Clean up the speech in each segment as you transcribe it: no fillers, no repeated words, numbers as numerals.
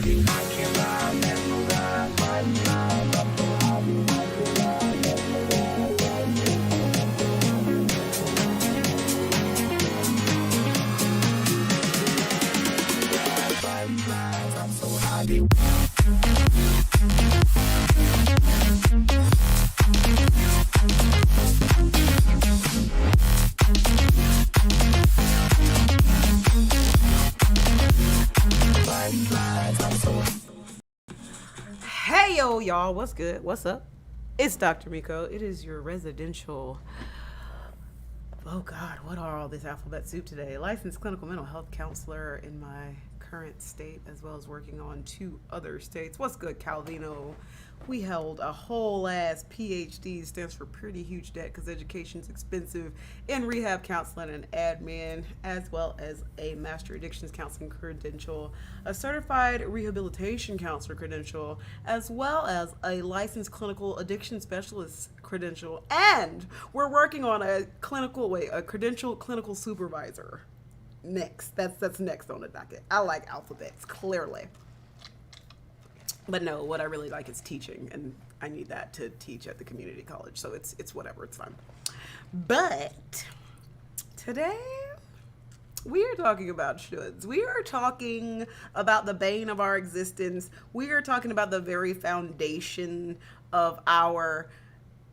Hey yo, y'all, what's good? What's up? It's Dr. MyKo. It is your residential, oh God, what are all this alphabet soup today? Licensed clinical mental health counselor in my current state, as well as working on 2 other states. What's good, Calvino? We held a whole ass PhD, stands for pretty huge debt because education's expensive, in rehab counseling and admin, as well as a master addictions counseling credential, a certified rehabilitation counselor credential, as well as a licensed clinical addiction specialist credential, and we're working on a credentialed clinical supervisor. Next, that's next on the docket. I like alphabets, clearly. But no, what I really like is teaching, and I need that to teach at the community college. So it's whatever, it's fun. But today we are talking about shoulds. We are talking about the bane of our existence. We are talking about the very foundation of our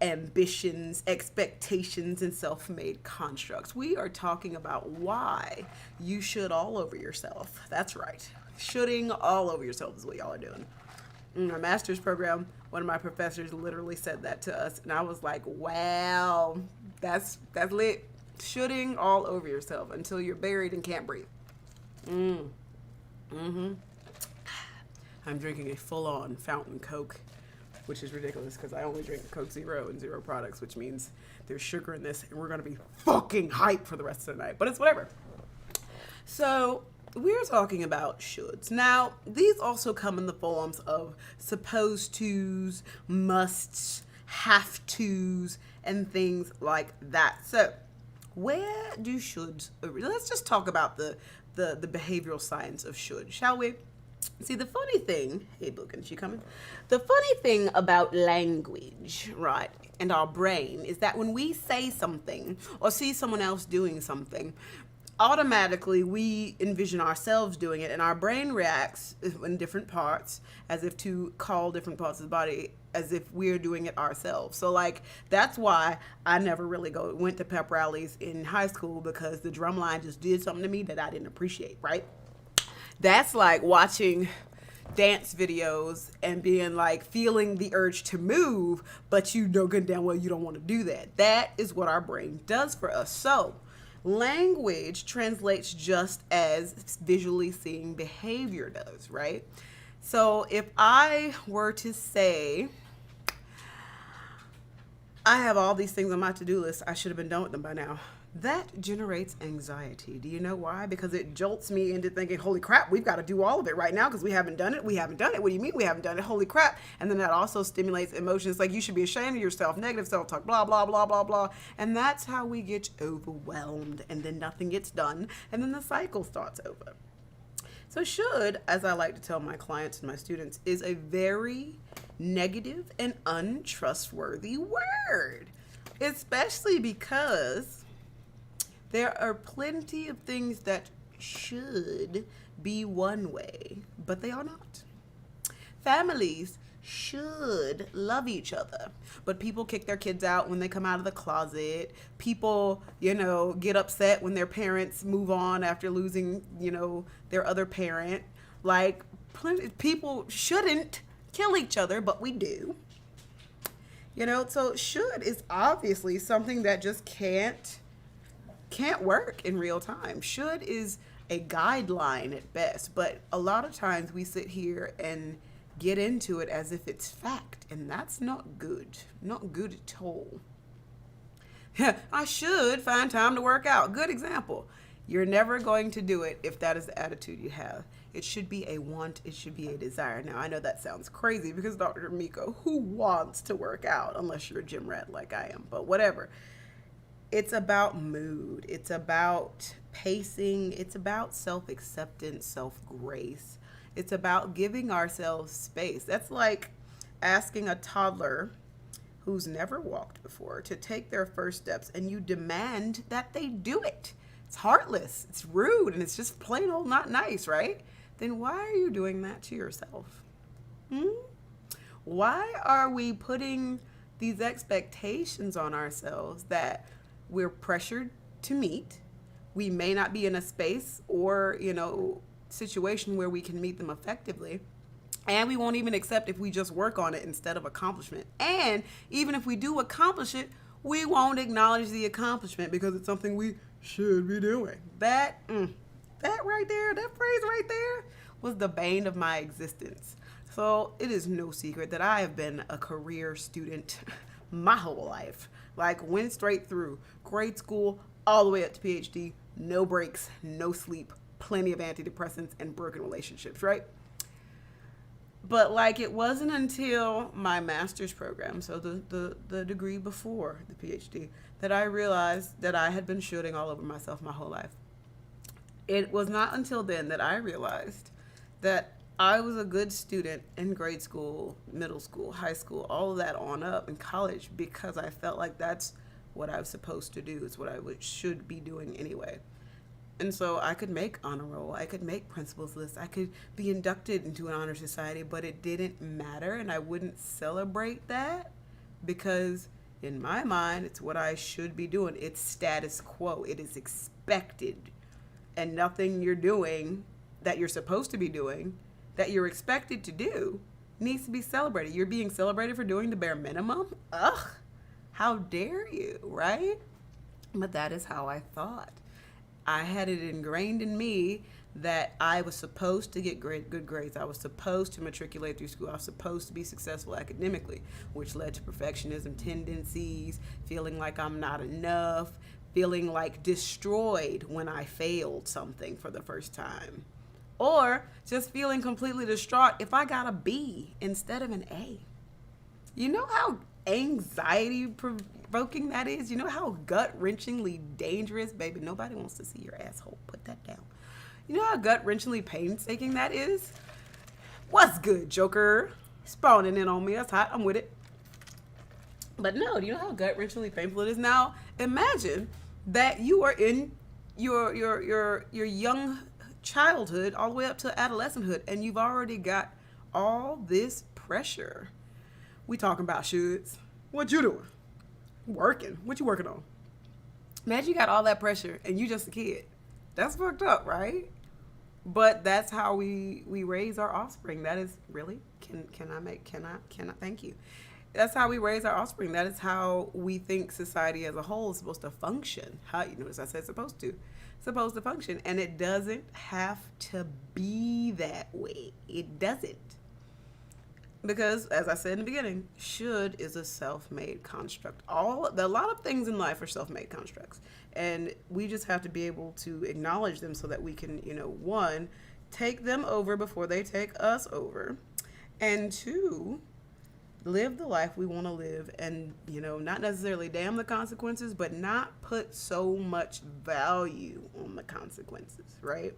ambitions, expectations, and self-made constructs. We are talking about why you should all over yourself. That's right. Shoulding all over yourself is what y'all are doing. In our master's program, one of my professors literally said that to us, and I was like, wow, that's lit. Shoulding all over yourself until you're buried and can't breathe. I'm drinking a full-on fountain Coke, which is ridiculous because I only drink Coke Zero and zero products, which means there's sugar in this, and we're going to be fucking hyped for the rest of the night, but it's whatever. So we're talking about shoulds. Now, these also come in the forms of supposed tos, musts, have tos, and things like that. So where do shoulds, let's just talk about the behavioral science of should, shall we? See, the funny thing, hey Book, she coming? The funny thing about language, right, and our brain is that when we say something or see someone else doing something, automatically we envision ourselves doing it, and our brain reacts in different parts as if to call different parts of the body as if we're doing it ourselves. So like, that's why I never really went to pep rallies in high school, because the drum line just did something to me that I didn't appreciate, right? That's like watching dance videos and being like, feeling the urge to move, but you know good and damn well you don't want to do that. That is what our brain does for us. So language translates just as visually seeing behavior does, right? So if I were to say, I have all these things on my to-do list, I should have been done with them by now, that generates anxiety. Do you know why? Because it jolts me into thinking, holy crap, we've got to do all of it right now because we haven't done it. We haven't done it. What do you mean we haven't done it? Holy crap. And then that also stimulates emotions like you should be ashamed of yourself, negative self-talk, blah, blah, blah, blah, blah. And that's how we get overwhelmed, and then nothing gets done, and then the cycle starts over. So should, as I like to tell my clients and my students, is a very negative and untrustworthy word, especially because there are plenty of things that should be one way, but they are not. Families should love each other, but people kick their kids out when they come out of the closet. People, get upset when their parents move on after losing, their other parent. Like, people shouldn't kill each other, but we do. So should is obviously something that just can't work in real time. Should is a guideline at best, but a lot of times we sit here and get into it as if it's fact, and that's not good. Not good at all. I should find time to work out. Good example. You're never going to do it if that is the attitude you have. It should be a want, it should be a desire. Now, I know that sounds crazy because Dr. MyKo, who wants to work out unless you're a gym rat like I am, but whatever. It's about mood. It's about pacing. It's about self-acceptance, self-grace. It's about giving ourselves space. That's like asking a toddler who's never walked before to take their first steps, and you demand that they do it. It's heartless, it's rude, and it's just plain old not nice, right? Then why are you doing that to yourself? Why are we putting these expectations on ourselves that we're pressured to meet? We may not be in a space or, situation where we can meet them effectively. And we won't even accept if we just work on it instead of accomplishment. And even if we do accomplish it, we won't acknowledge the accomplishment because it's something we should be doing. That right there, that phrase right there was the bane of my existence. So it is no secret that I have been a career student my whole life. Like, went straight through grade school all the way up to PhD, no breaks, no sleep, plenty of antidepressants, and broken relationships, right? But like, it wasn't until my master's program, so the degree before the PhD, that I realized that I had been shooting all over myself my whole life. It was not until then that I realized that I was a good student in grade school, middle school, high school, all of that on up in college, because I felt like that's what I was supposed to do. It's what I should be doing anyway. And so I could make honor roll, I could make principals list, I could be inducted into an honor society, but it didn't matter, and I wouldn't celebrate that because in my mind, it's what I should be doing. It's status quo. It is expected, and nothing you're doing that you're supposed to be doing, that you're expected to do, needs to be celebrated. You're being celebrated for doing the bare minimum? Ugh, how dare you, right? But that is how I thought. I had it ingrained in me that I was supposed to get good grades. I was supposed to matriculate through school. I was supposed to be successful academically, which led to perfectionism tendencies, feeling like I'm not enough, feeling like destroyed when I failed something for the first time, or just feeling completely distraught if I got a B instead of an A. You know how anxiety provoking that is? You know how gut-wrenchingly dangerous? Baby, nobody wants to see your asshole. Put that down. You know how gut-wrenchingly painstaking that is? What's good, Joker? Spawning in on me. That's hot. I'm with it. But no, do you know how gut-wrenchingly painful it is? Now, imagine that you are in your young childhood all the way up to adolescenthood, and you've already got all this pressure. We talking about shoulds. What you doing? Working. What you working on? Imagine you got all that pressure and you just a kid. That's fucked up, right? But that's how we raise our offspring. That is really, can I thank you. That's how we raise our offspring. That is how we think society as a whole is supposed to function. How, as I said, supposed to function. And it doesn't have to be that way. It doesn't. Because, as I said in the beginning, should is a self-made construct. A lot of things in life are self-made constructs. And we just have to be able to acknowledge them so that we can, one, take them over before they take us over. And two, live the life we want to live and, not necessarily damn the consequences, but not put so much value on the consequences, right?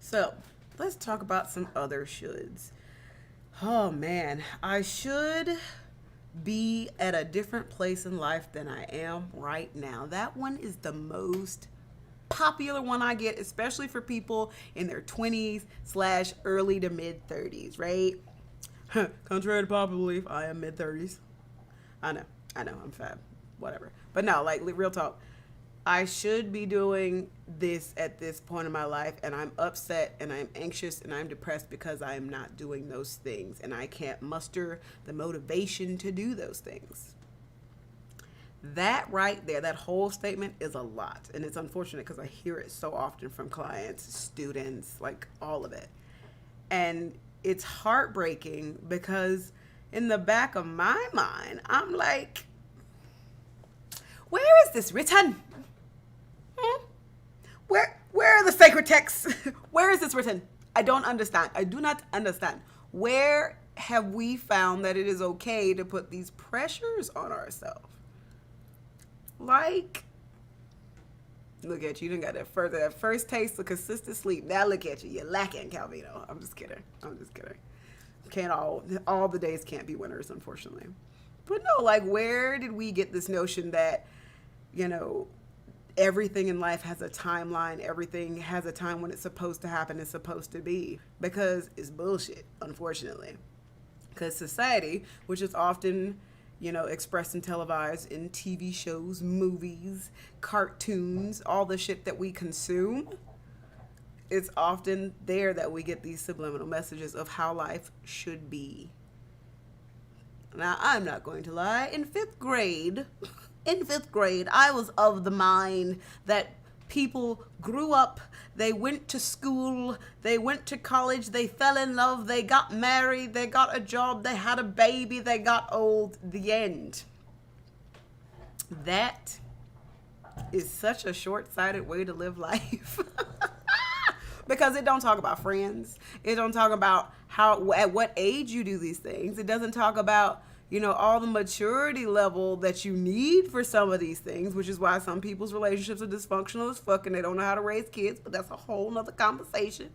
So, let's talk about some other shoulds. Oh man, I should be at a different place in life than I am right now. That one is the most popular one I get, especially for people in their 20s / early to mid 30s, right? Contrary to popular belief, I am mid 30s. I know, I'm fab, whatever. But no, like, real talk. I should be doing this at this point in my life, and I'm upset and I'm anxious and I'm depressed because I am not doing those things, and I can't muster the motivation to do those things. That right there, that whole statement is a lot, and it's unfortunate because I hear it so often from clients, students, like all of it. And it's heartbreaking because in the back of my mind, I'm like, where is this written? Where are the sacred texts? Where is this written? I don't understand. I do not understand. Where have we found that it is okay to put these pressures on ourselves? Like, Look at you. You done got that first taste of consistent sleep. Now look at you. You're lacking, Calvino. I'm just kidding. Can't all the days can't be winners, unfortunately. But no, like, where did we get this notion that, you know, everything in life has a timeline, everything has a time when it's supposed to happen, it's supposed to be? Because it's bullshit, unfortunately. Because society, which is often, you know, expressed and televised in TV shows, movies, cartoons, all the shit that we consume, it's often there that we get these subliminal messages of how life should be. Now, I'm not going to lie. In fifth grade, I was of the mind that people grew up, they went to school, they went to college, they fell in love, they got married, they got a job, they had a baby, they got old, the end. That is such a short-sighted way to live life. Because it don't talk about friends. It don't talk about at what age you do these things. It doesn't talk about, you know, all the maturity level that you need for some of these things, which is why some people's relationships are dysfunctional as fuck and they don't know how to raise kids, but that's a whole nother conversation.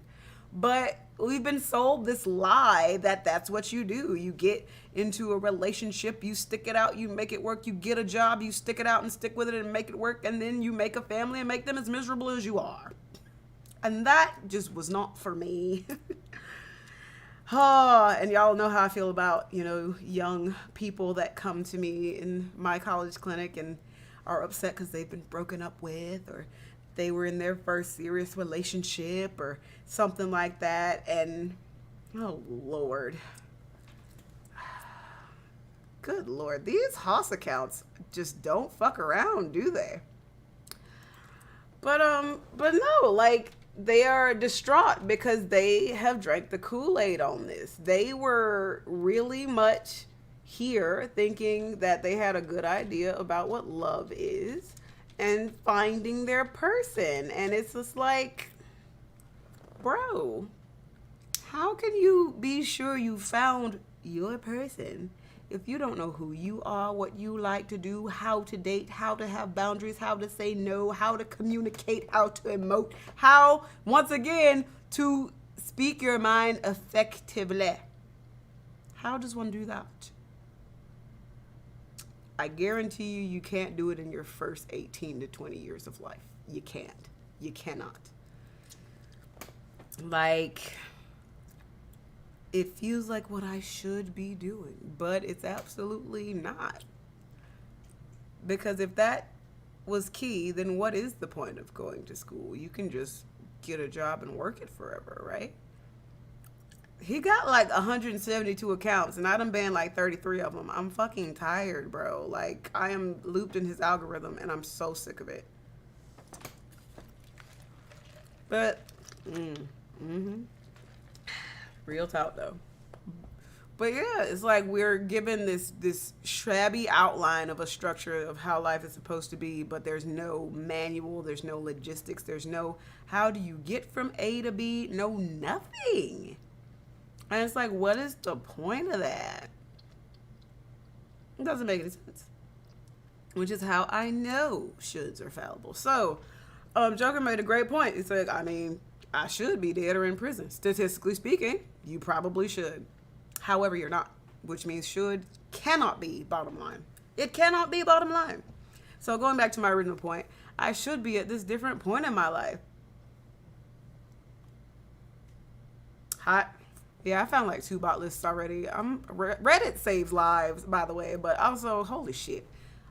But we've been sold this lie that that's what you do. You get into a relationship, you stick it out, you make it work, you get a job, you stick it out and stick with it and make it work, and then you make a family and make them as miserable as you are. And that just was not for me. And y'all know how I feel about, you know, young people that come to me in my college clinic and are upset because they've been broken up with, or they were in their first serious relationship or something like that. And, oh, Lord. Good Lord. These Haas accounts just don't fuck around, do they? But no, like, they are distraught because they have drank the Kool-Aid on this. They were really much here thinking that they had a good idea about what love is and finding their person. And it's just like, bro, how can you be sure you found your person if you don't know who you are, what you like to do, how to date, how to have boundaries, how to say no, how to communicate, how to emote, how, once again, to speak your mind effectively? How does one do that? I guarantee you can't do it in your first 18 to 20 years of life. You can't. You cannot. Like, it feels like what I should be doing, but it's absolutely not. Because if that was key, then what is the point of going to school? You can just get a job and work it forever, right? He got like 172 accounts, and I done banned like 33 of them. I'm fucking tired, bro. Like, I am looped in his algorithm, and I'm so sick of it. But, real talk though. But yeah, it's like we're given this shabby outline of a structure of how life is supposed to be, but there's no manual, there's no logistics, there's no how do you get from A to B, no nothing. And it's like, what is the point of that? It doesn't make any sense. Which is how I know shoulds are fallible. So, Joker made a great point. It's like, I mean, I should be dead or in prison. Statistically speaking, you probably should. However, you're not, which means should cannot be bottom line. It cannot be bottom line. So going back to my original point, I should be at this different point in my life. Hot. Yeah, I found like 2 bot lists already. Reddit saves lives, by the way, but also, holy shit.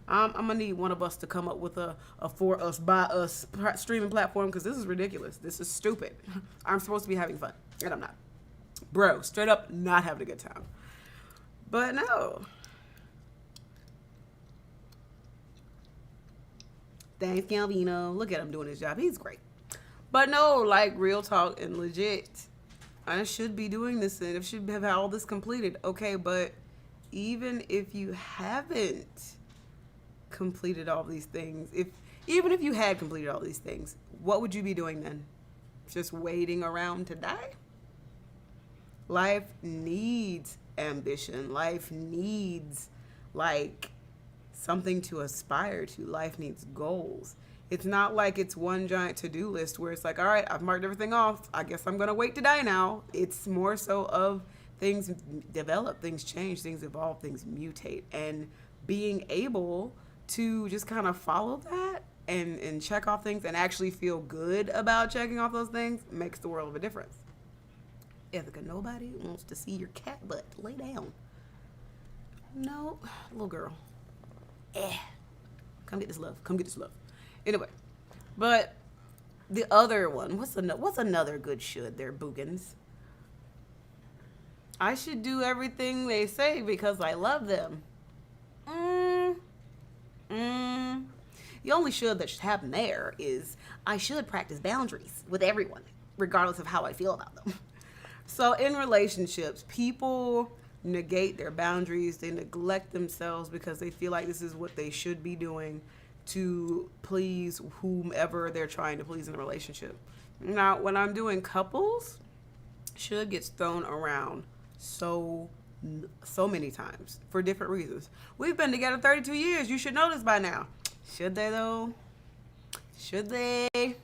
I'm gonna need one of us to come up with a for us, by us streaming platform, because this is ridiculous. This is stupid. I'm supposed to be having fun, and I'm not. Bro, straight up not having a good time. But no. Thanks, Calvino. Look at him doing his job. He's great. But no, like, real talk and legit, I should be doing this and I should have all this completed. Okay, but even if you haven't completed all these things, even if you had completed all these things, what would you be doing then? Just waiting around to die? Life needs ambition. Life needs, like, something to aspire to. Life needs goals. It's not like it's one giant to-do list where it's like, all right, I've marked everything off. I guess I'm going to wait to die now. It's more so of things develop, things change, things evolve, things mutate. And being able to just kind of follow that and check off things and actually feel good about checking off those things makes the world of a difference. Ithaca, nobody wants to see your cat butt. Lay down. No, little girl. Come get this love. Come get this love. Anyway, but the other one, what's another good should there, Boogans? I should do everything they say because I love them. The only should that should happen there is I should practice boundaries with everyone, regardless of how I feel about them. So in relationships, people negate their boundaries. They neglect themselves because they feel like this is what they should be doing to please whomever they're trying to please in a relationship. Now, when I'm doing couples, should gets thrown around so many times for different reasons. We've been together 32 years. You should know this by now. Should they though? Should they?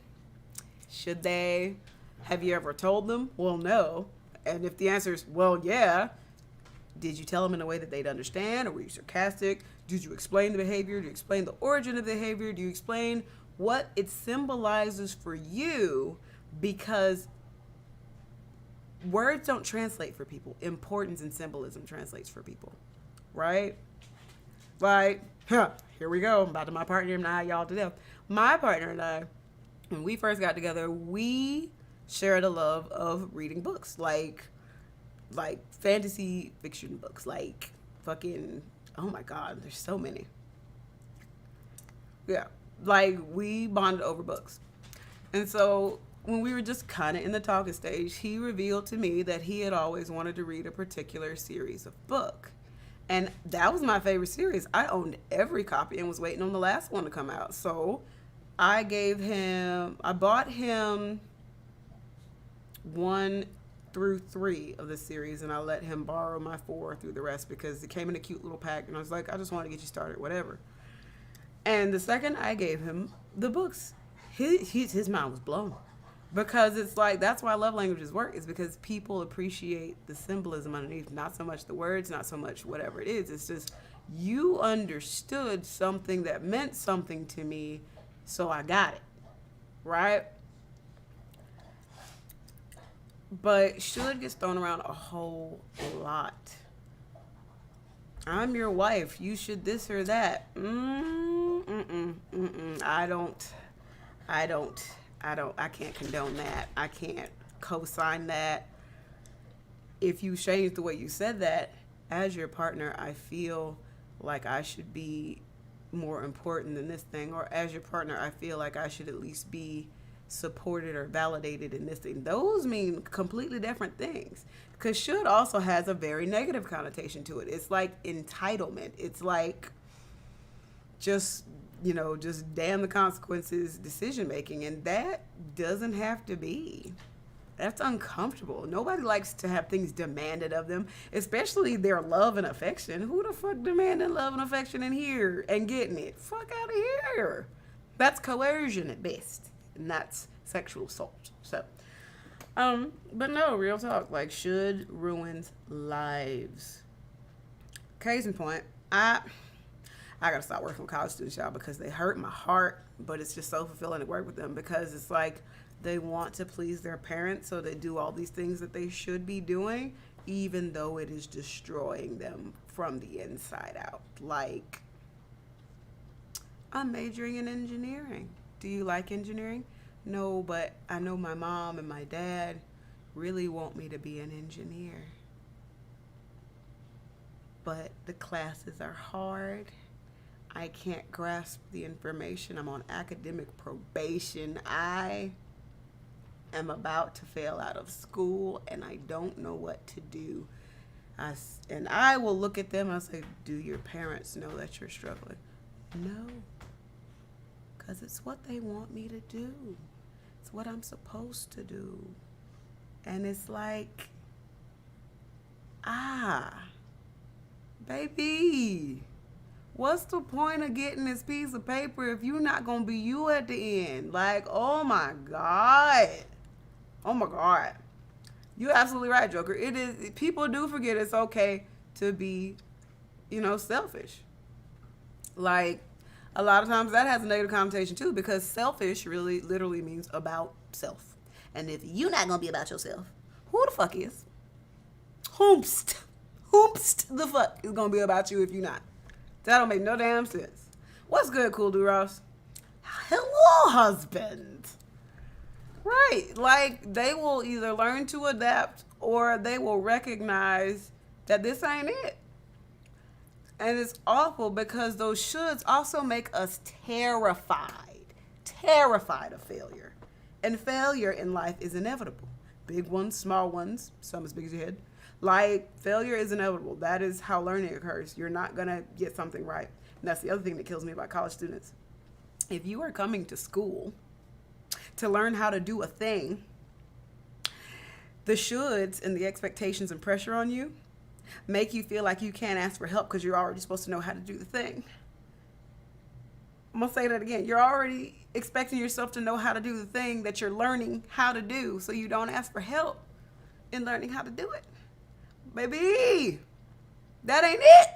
Should they? Have you ever told them? Well, no. And if the answer is, well, yeah, did you tell them in a way that they'd understand, or were you sarcastic? Did you explain the behavior? Do you explain the origin of the behavior? Do you explain what it symbolizes for you? Because words don't translate for people. Importance and symbolism translates for people, right? Like, here we go. I'm about to my partner and I, y'all to death. My partner and I, when we first got together, we shared a love of reading books, like fantasy fiction books, like fucking, oh my God, there's so many. Yeah, like we bonded over books. And so when we were just kind of in the talking stage, he revealed to me that he had always wanted to read a particular series of book. And that was my favorite series. I owned every copy and was waiting on the last one to come out. So I bought him 1 through 3 of the series, and I let him borrow my 4 through the rest because it came in a cute little pack, and I was like, I just wanted to get you started, whatever. And the second I gave him the books, his mind was blown. Because it's like, that's why love languages work, is because people appreciate the symbolism underneath, not so much the words, not so much whatever it is. It's just, you understood something that meant something to me, so I got it, right? But should gets thrown around a whole lot. I'm your wife. You should this or that. I can't condone that. I can't co-sign that. If you change the way you said that, as your partner, I feel like I should be more important than this thing. Or as your partner, I feel like I should at least be supported or validated in this thing. Those mean completely different things. Because should also has a very negative connotation to it. It's like entitlement. It's like just damn the consequences decision making. And that doesn't have to be. That's uncomfortable. Nobody likes to have things demanded of them, especially their love and affection. Who the fuck demanding love and affection in here and getting it? Fuck out of here. That's coercion at best. And that's sexual assault. So, but no, real talk. Like, should ruins lives. Case in point, I gotta stop working with college students, y'all, because they hurt my heart. But it's just so fulfilling to work with them because it's like they want to please their parents, so they do all these things that they should be doing, even though it is destroying them from the inside out. Like, I'm majoring in engineering. Do you like engineering? No, but I know my mom and my dad really want me to be an engineer. But the classes are hard. I can't grasp the information. I'm on academic probation. I am about to fail out of school and I don't know what to do. And I will look at them and I'll say, do your parents know that you're struggling? No. Because it's what they want me to do. It's what I'm supposed to do. And it's like, baby, What's the point of getting this piece of paper if you're not going to be you at the end? Like, oh my God. Oh my God. You're absolutely right, Joker. It is, people do forget it's okay to be, selfish. Like, a lot of times that has a negative connotation too, because selfish really literally means about self. And if you're not going to be about yourself, who the fuck is? Whomst the fuck is going to be about you if you're not? That don't make no damn sense. What's good, Cool Do Ross? Hello, husband. Right. Like, they will either learn to adapt or they will recognize that this ain't it. And it's awful because those shoulds also make us terrified of failure. And failure in life is inevitable. Big ones, small ones, some as big as your head. Like, failure is inevitable. That is how learning occurs. You're not going to get something right. And that's the other thing that kills me about college students. If you are coming to school to learn how to do a thing, the shoulds and the expectations and pressure on you make you feel like you can't ask for help because you're already supposed to know how to do the thing. I'm going to say that again. You're already expecting yourself to know how to do the thing that you're learning how to do, so you don't ask for help in learning how to do it. Baby, that ain't it.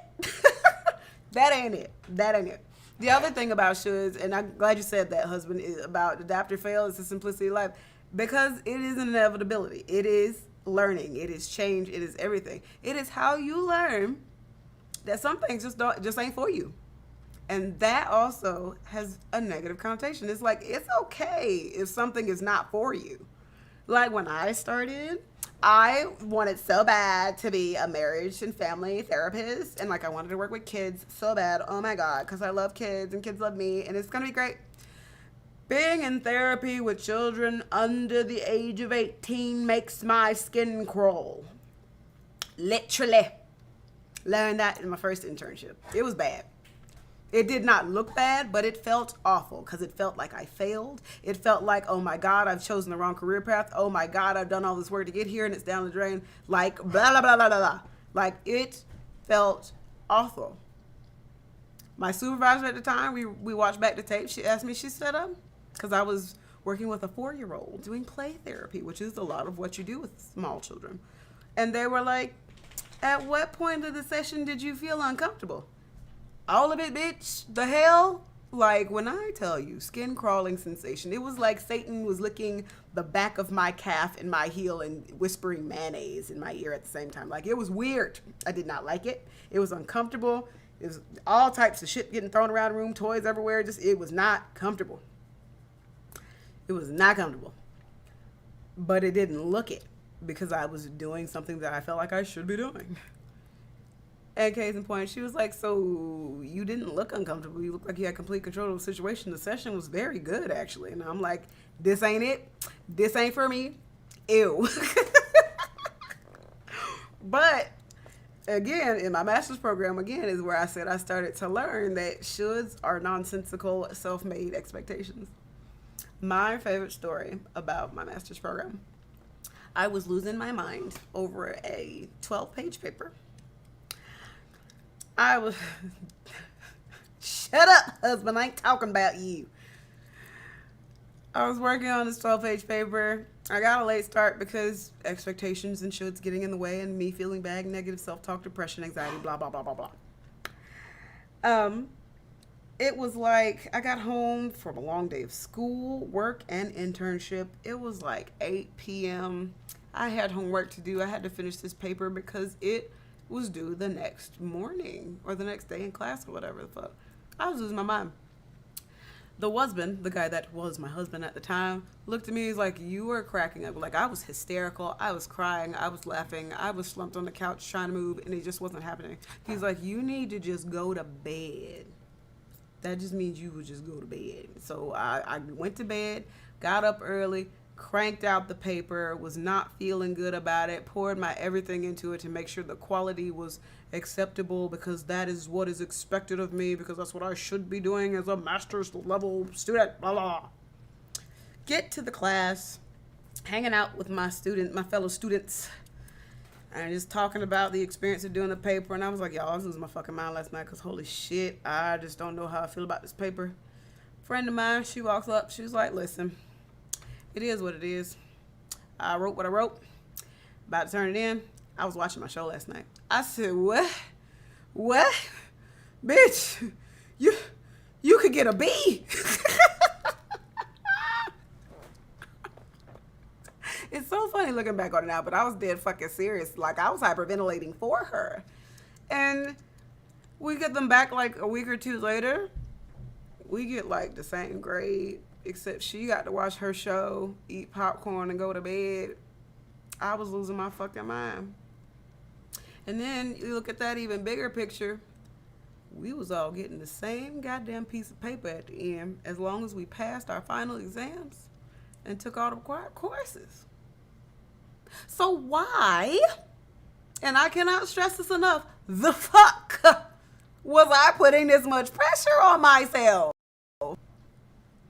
That ain't it. The other thing about shoulds, and I'm glad you said that, husband, is about adapt or fail. It's the simplicity of life, because it is an inevitability. It is learning. It is change. It is everything. It is how you learn that some things just ain't for you. And that also has a negative connotation. It's like, it's okay if something is not for you. Like, when I started, I wanted so bad to be a marriage and family therapist, and like I wanted to work with kids so bad. Oh my God, because I love kids and kids love me, and it's going to be great. Being in therapy with children under the age of 18 makes my skin crawl. Literally. Learned that in my first internship. It was bad. It did not look bad, but it felt awful because it felt like I failed. It felt like, oh my God, I've chosen the wrong career path. Oh my God, I've done all this work to get here and it's down the drain. Like, blah, blah, blah, blah, blah, blah. Like, it felt awful. My supervisor at the time, we watched back the tape. She asked me, she said, because I was working with a 4-year-old doing play therapy, which is a lot of what you do with small children. And they were like, at what point of the session did you feel uncomfortable? All of it, bitch. The hell? Like, when I tell you, skin crawling sensation, it was like Satan was licking the back of my calf and my heel and whispering mayonnaise in my ear at the same time. Like, it was weird. I did not like it. It was uncomfortable. It was all types of shit getting thrown around the room, toys everywhere. It was not comfortable. It was not comfortable. But it didn't look it because I was doing something that I felt like I should be doing. And case in point, she was like, so you didn't look uncomfortable. You looked like you had complete control of the situation. The session was very good, actually. And I'm like, this ain't it. This ain't for me. Ew. But again, in my master's program, again, is where I said I started to learn that shoulds are nonsensical, self-made expectations. My favorite story about my master's program, I was losing my mind over a 12-page paper. I was, shut up, husband, I ain't talking about you. I was working on this 12-page paper. I got a late start because expectations and shoulds getting in the way and me feeling bad, negative self-talk, depression, anxiety, blah, blah, blah, blah, blah. It was like I got home from a long day of school, work, and internship. It was like 8 p.m. I had homework to do. I had to finish this paper because it was due the next morning or the next day in class or whatever the fuck. I was losing my mind. The husband, the guy that was my husband at the time, looked at me. He's like, you were cracking up. Like, I was hysterical. I was crying. I was laughing. I was slumped on the couch trying to move, and it just wasn't happening. He's like, you need to just go to bed. That just means you would just go to bed. So I went to bed, got up early, cranked out the paper, was not feeling good about it, poured my everything into it to make sure the quality was acceptable because that is what is expected of me because that's what I should be doing as a master's level student, blah, blah, blah. Get to the class, hanging out with my fellow students, and just talking about the experience of doing the paper. And I was like, y'all, I was losing my fucking mind last night because holy shit, I just don't know how I feel about this paper. Friend of mine, she walks up, she was like, listen, it is what it is. I wrote what I wrote, about to turn it in. I was watching my show last night. I said, what, bitch, you could get a B. It's so funny looking back on it now, but I was dead fucking serious. Like, I was hyperventilating for her. And we get them back like a week or two later. We get like the same grade, except she got to watch her show, eat popcorn, and go to bed. I was losing my fucking mind. And then you look at that even bigger picture. We was all getting the same goddamn piece of paper at the end, as long as we passed our final exams and took all the required courses. So why, and I cannot stress this enough, the fuck was I putting this much pressure on myself?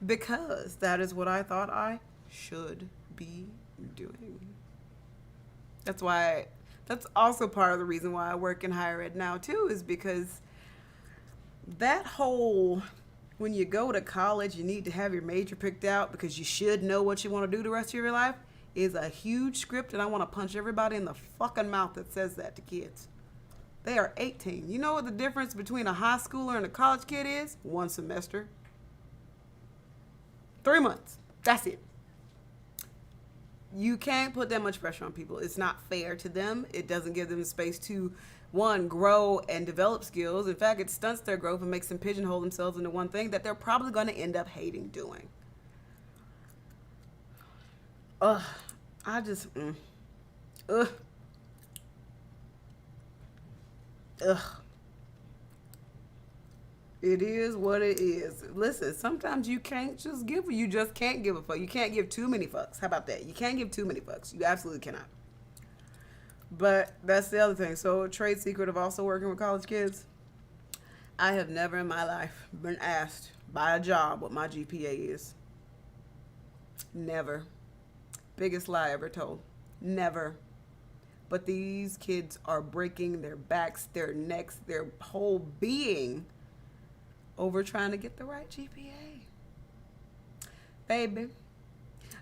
Because that is what I thought I should be doing. That's also part of the reason why I work in higher ed now too, is because that whole, when you go to college, you need to have your major picked out because you should know what you want to do the rest of your life, is a huge script, and I want to punch everybody in the fucking mouth that says that to kids. They are 18. You know what the difference between a high schooler and a college kid is? 1 semester. 3 months. That's it. You can't put that much pressure on people. It's not fair to them. It doesn't give them space to, one, grow and develop skills. In fact, it stunts their growth and makes them pigeonhole themselves into one thing that they're probably going to end up hating doing. I just, It is what it is. Listen, sometimes you can't just give, you just can't give a fuck. You can't give too many fucks. How about that? You can't give too many fucks. You absolutely cannot. But that's the other thing. So, a trade secret of also working with college kids. I have never in my life been asked by a job what my GPA is. Never. Biggest lie ever told. Never. But these kids are breaking their backs, their necks, their whole being over trying to get the right GPA. Baby,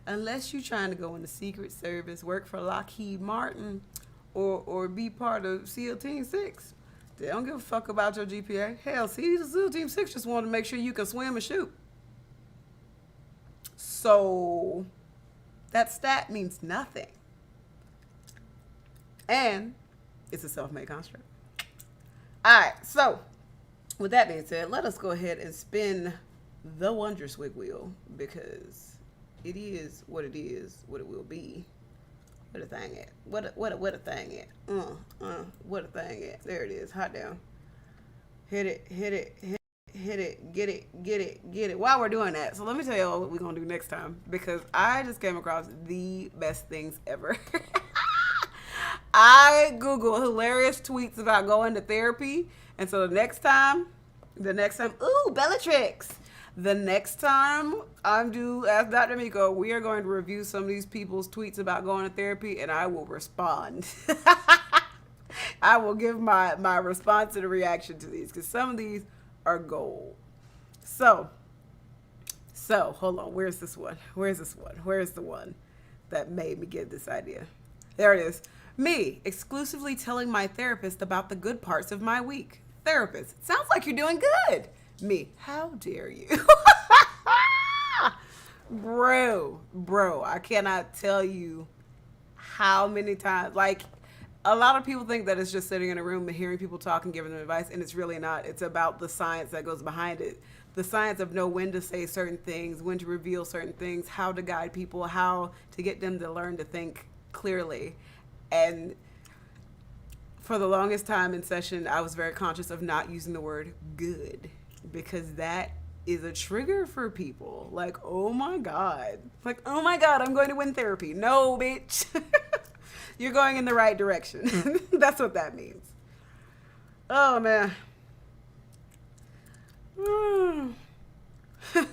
unless you're trying to go in the Secret Service, work for Lockheed Martin, or be part of SEAL Team 6, they don't give a fuck about your GPA. Hell, SEAL Team 6 just want to make sure you can swim and shoot. So that stat means nothing. And it's a self-made construct. All right, so with that being said, let us go ahead and spin the Wonder Swig wheel, because it is what it is, what it will be. What a thing at? What a thing at? What a thing at? There it is. Hot down. Hit it. Get it. While we're doing that, so let me tell you all what we're gonna do next time, because I just came across the best things ever. I Google hilarious tweets about going to therapy, and so the next time, ooh, Bellatrix. The next time I'm due as Dr. MyKo, we are going to review some of these people's tweets about going to therapy, and I will respond. I will give my response and a reaction to these, because some of these are gold. So hold on. Where's this one? Where's the one that made me get this idea? There it is. Me, exclusively telling my therapist about the good parts of my week. Therapist, sounds like you're doing good. Me, how dare you? Bro, I cannot tell you how many times, like, a lot of people think that it's just sitting in a room and hearing people talk and giving them advice, and it's really not. It's about the science that goes behind it. The science of know when to say certain things, when to reveal certain things, how to guide people, how to get them to learn to think clearly. And for the longest time in session, I was very conscious of not using the word good, because that is a trigger for people. Like, oh my God, I'm going to win therapy. No, bitch. You're going in the right direction. That's what that means. Oh, man.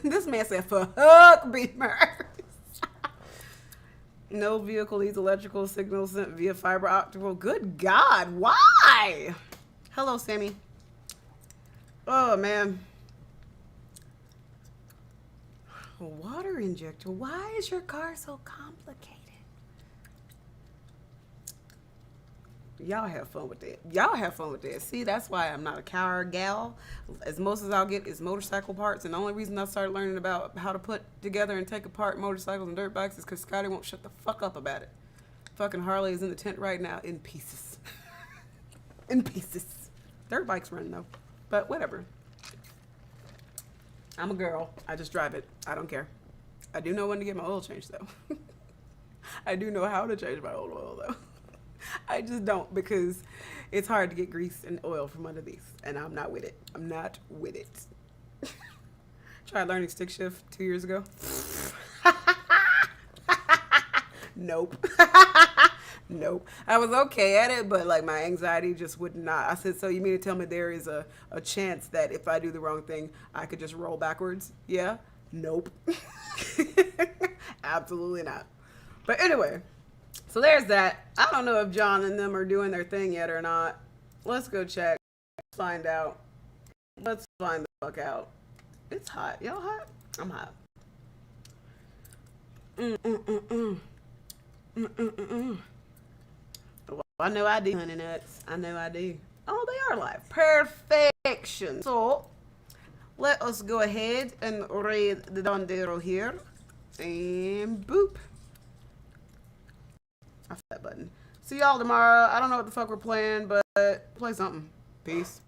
This man said, fuck Beamers. No vehicle needs electrical signals sent via fiber optical. Good God, why? Hello, Sammy. Oh, man. A water injector. Why is your car so complicated? Y'all have fun with that. Y'all have fun with that. See, that's why I'm not a car gal. As most as I'll get is motorcycle parts. And the only reason I started learning about how to put together and take apart motorcycles and dirt bikes is because Scotty won't shut the fuck up about it. Fucking Harley is in the tent right now in pieces. In pieces. Dirt bike's running though. But whatever. I'm a girl. I just drive it. I don't care. I do know when to get my oil changed though. I do know how to change my oil though. I just don't, because it's hard to get grease and oil from under these, and I'm not with it. I'm not with it. Tried learning stick shift 2 years ago. Nope. Nope. I was okay at it, but like my anxiety just would not. I said, so you mean to tell me there is a chance that if I do the wrong thing, I could just roll backwards? Yeah? Nope. Absolutely not. But anyway. So there's that. I don't know if John and them are doing their thing yet or not. Let's go check. Let's find out. Let's find the fuck out. It's hot. Y'all hot? I'm hot. Well, I know I do, honey nuts. I know I do. Oh, they are live. Perfection. So let us go ahead and read the dondero here. And boop. I that button. See y'all tomorrow. I don't know what the fuck we're playing, but play something. Peace.